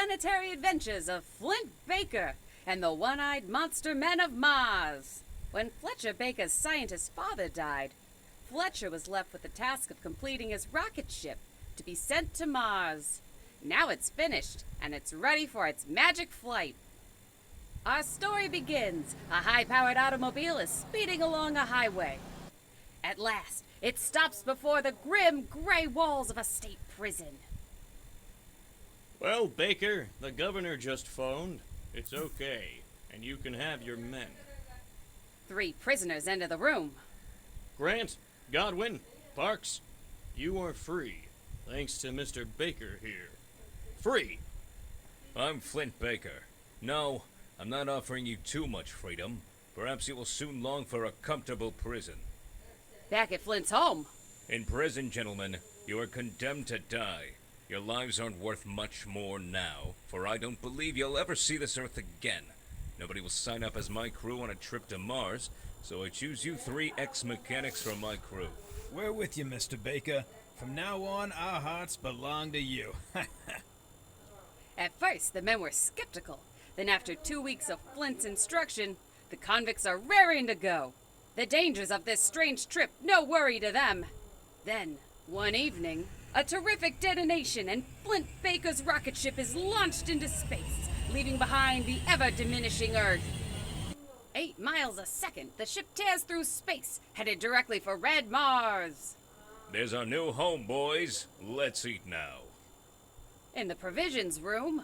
interplanetary adventures of Flint Baker and the one-eyed monster men of Mars. When Fletcher Baker's scientist father died, Fletcher was left with the task of completing his rocket ship to be sent to Mars. Now it's finished, and it's ready for its magic flight. Our story begins. A high-powered automobile is speeding along a highway. At last, it stops before the grim, gray walls of a state prison. Well, Baker, the governor just phoned. It's okay, and you can have your men. 3 prisoners enter the room. Grant, Godwin, Parks, you are free, thanks to Mr. Baker here. Free! I'm Flint Baker. No, I'm not offering you too much freedom. Perhaps you will soon long for a comfortable prison. Back at Flint's home. In prison, gentlemen, you are condemned to die. Your lives aren't worth much more now, for I don't believe you'll ever see this Earth again. Nobody will sign up as my crew on a trip to Mars, so I choose you 3 ex-mechanics from my crew. We're with you, Mr. Baker. From now on, our hearts belong to you. At first, the men were skeptical. Then after 2 weeks of Flint's instruction, the convicts are raring to go. The dangers of this strange trip no worry to them. Then, one evening, a terrific detonation and Flint Baker's rocket ship is launched into space, leaving behind the ever-diminishing Earth. 8 miles a second, the ship tears through space, headed directly for Red Mars. There's our new home, boys. Let's eat now. In the provisions room,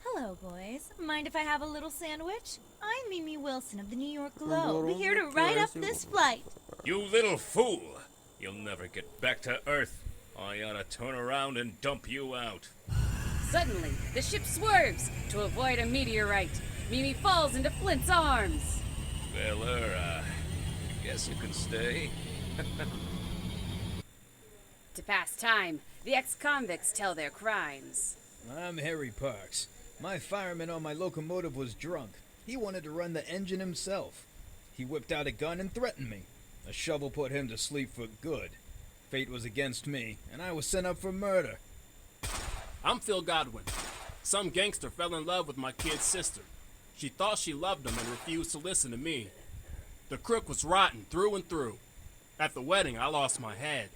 Hello, boys. Mind if I have a little sandwich? I'm Mimi Wilson of the New York Globe, here to write up this flight. You little fool! You'll never get back to Earth. I ought to turn around and dump you out. suddenly, the ship swerves to avoid a meteorite. Mimi falls into Flint's arms. Well, guess you can stay. To pass time, the ex-convicts tell their crimes. I'm Harry Parks. My fireman on my locomotive was drunk. He wanted to run the engine himself. He whipped out a gun and threatened me. A shovel put him to sleep for good. Fate was against me, and I was sent up for murder. I'm Phil Godwin. Some gangster fell in love with my kid's sister. She thought she loved him and refused to listen to me. The crook was rotten through and through. At the wedding, I lost my head.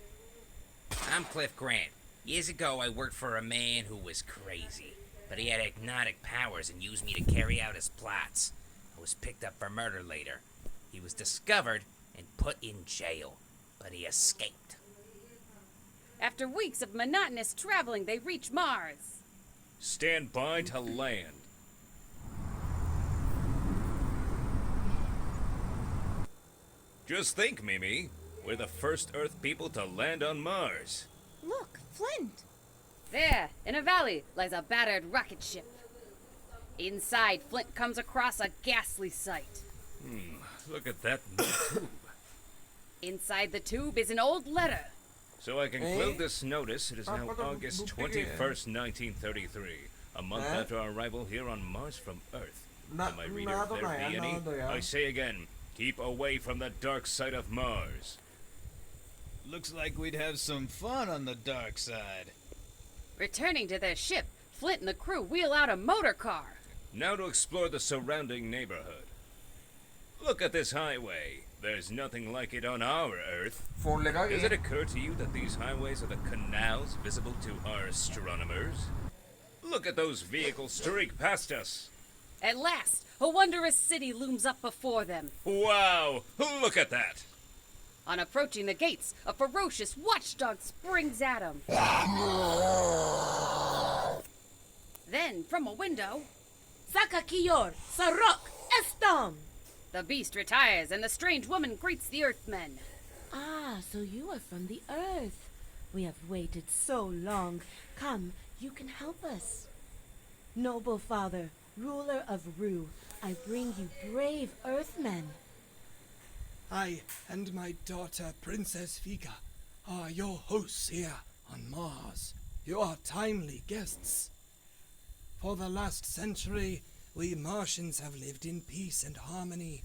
I'm Cliff Grant. Years ago, I worked for a man who was crazy, but he had hypnotic powers and used me to carry out his plots. I was picked up for murder later. He was discovered and put in jail, but he escaped. After weeks of monotonous traveling, they reach Mars. Stand by to land. Just think, Mimi. We're the first Earth people to land on Mars. Look, Flint. There, in a valley, lies a battered rocket ship. Inside, Flint comes across a ghastly sight. Look at that tube. Inside the tube is an old letter. So I conclude this notice. It is now August 21st, 1933, a month after our arrival here on Mars from Earth. To my reader, if there be any, I say again, keep away from the dark side of Mars. Looks like we'd have some fun on the dark side. Returning to their ship, Flint and the crew wheel out a motor car. Now to explore the surrounding neighborhood. Look at this highway. There's nothing like it on our Earth. Does it occur to you that these highways are the canals visible to our astronomers? Look at those vehicles streak past us. At last, a wondrous city looms up before them. Wow! Look at that! On approaching the gates, a ferocious watchdog springs at them. Then, from a window, Sakakiyor, Sarok, Estam! the beast retires and the strange woman greets the Earthmen. Ah, so you are from the Earth. We have waited so long. Come, you can help us. Noble father, ruler of Ru, I bring you brave Earthmen. I and my daughter, Princess Vika, are your hosts here on Mars. You are timely guests. For the last century, we Martians have lived in peace and harmony.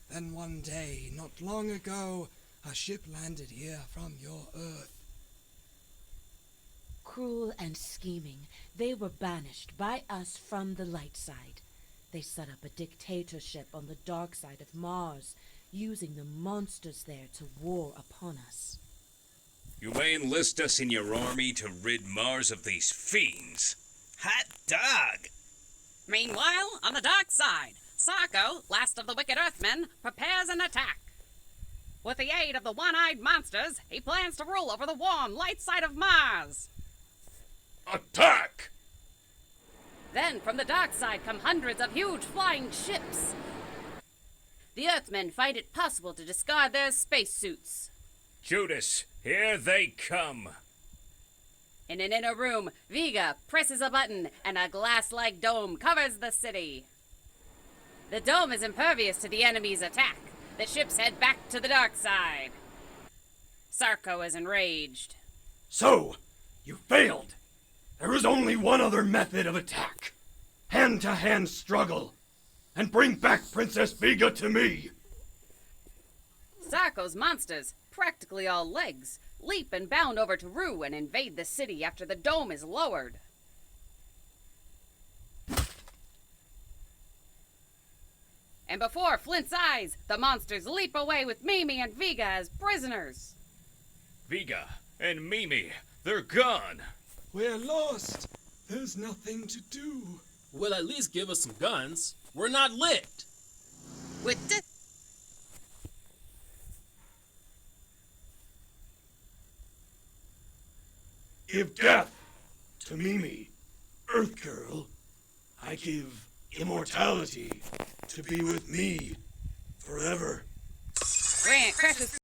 Then one day, not long ago, a ship landed here from your Earth. Cruel and scheming, they were banished by us from the light side. They set up a dictatorship on the dark side of Mars, using the monsters there to war upon us. You may enlist us in your army to rid Mars of these fiends. Hot dog! Meanwhile, on the dark side, Sarko, last of the wicked Earthmen, prepares an attack. With the aid of the one-eyed monsters, he plans to rule over the warm, light side of Mars. Attack! Then, from the dark side come hundreds of huge flying ships. The Earthmen find it possible to discard their spacesuits. Judas, here they come. In an inner room, Vega presses a button and a glass-like dome covers the city. The dome is impervious to the enemy's attack. The ships head back to the dark side. Sarko is enraged. So, you failed. There is only one other method of attack. Hand-to-hand struggle. And bring back Princess Vega to me. Sarko's monsters, practically all legs, leap and bound over to Rue and invade the city after the dome is lowered. And before Flint's eyes, the monsters leap away with Mimi and Vega as prisoners. Vega and Mimi, they're gone. We're lost. There's nothing to do. Well, at least give us some guns. We're not licked. With this, Give death to Mimi, Earth Girl. I give immortality to be with me forever. Grant crashes